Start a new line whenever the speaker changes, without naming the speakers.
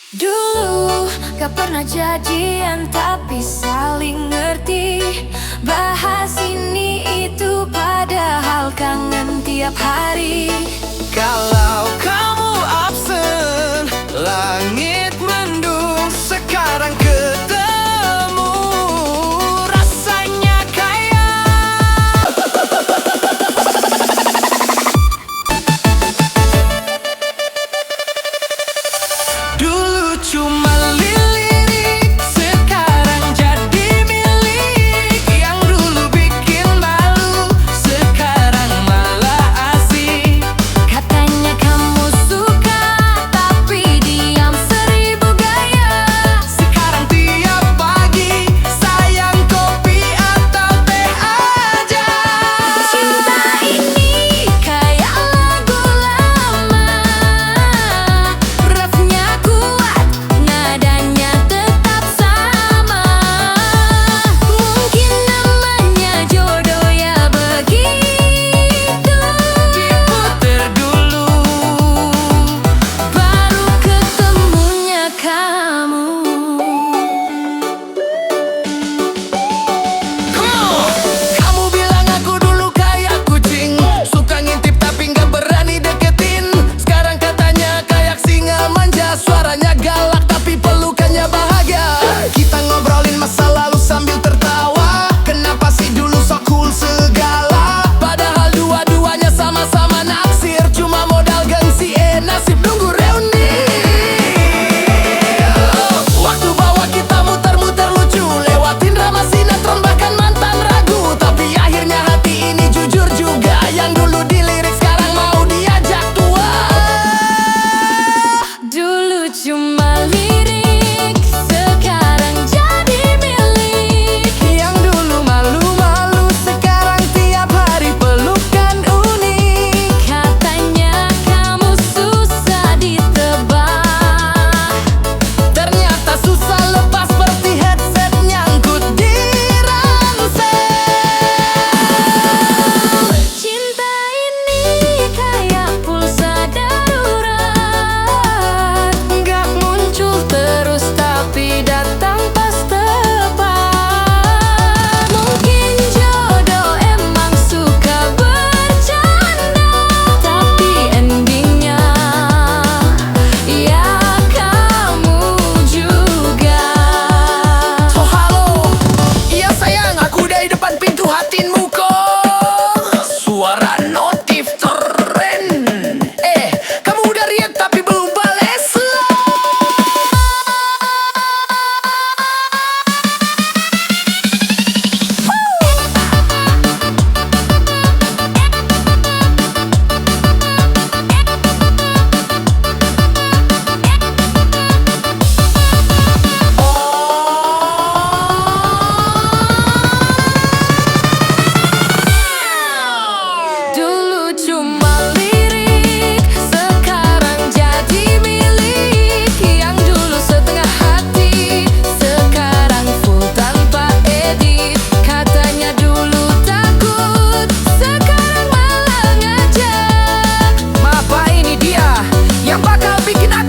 Dulu gak pernah jadian tapi saling ngerti. Bahas ini itu padahal kangen tiap hari.
Kalau kamu absen, langit mendung. Sekarang ketemu, rasanya kayak dulu cuma lirik, sekarang jadi milik. Yang dulu bikin malu, sekarang malah asik.
Katanya kamu suka tapi diam seribu gaya.
Sekarang tiap pagi, sayang kopi atau teh aja.
Cinta ini kayak lagu lama, refnya kuat, nadanya tetap sama. Mungkin namanya jodoh ya begitu.
Diputer dulu,
Baru ketemunya kamu.
kamu bilang aku dulu kayak kucing, suka ngintip tapi nggak berani deketin. Sekarang katanya kayak singa manja, suaranya galak tapi pelukannya bahagia. Kita ngobrolin masa lalu sambil tertawa, kenapa sih dulu so cool segala. Padahal dua-duanya sama-sama naksir, cuma modal gengsi, nasib nunggu reuni. Waktu bawa kita muter-muter lucu, lewatin drama sinetron bahkan mantan ragu. Tapi akhirnya hati ini jujur juga, yang dulu dilirik sekarang mau diajak tua.
Dulu cuma lirik, sekarang jadi milik.
Yang dulu malu-malu, sekarang tiap hari pelukan unik.
Katanya kamu susah ditebak,
Ternyata susah lepas seperti headset nyangkut di ransel.
cinta ini kayak pulsa darurat. Gak muncul terus tapi datang pas tepat. Mungkin jodoh emang suka bercanda, tapi endingnya ya kamu juga.
Oh halo, iya sayang, aku dari depan pintu hatimu kok. Suara notif keren. Kamu udah react tapi belum bales.
Dulu cuma lirik, sekarang jadi milik. Yang dulu setengah hati, sekarang full tanpa edit. Katanya dulu takut, sekarang malah ngajak.
Apa ini dia yang bakal bikin aku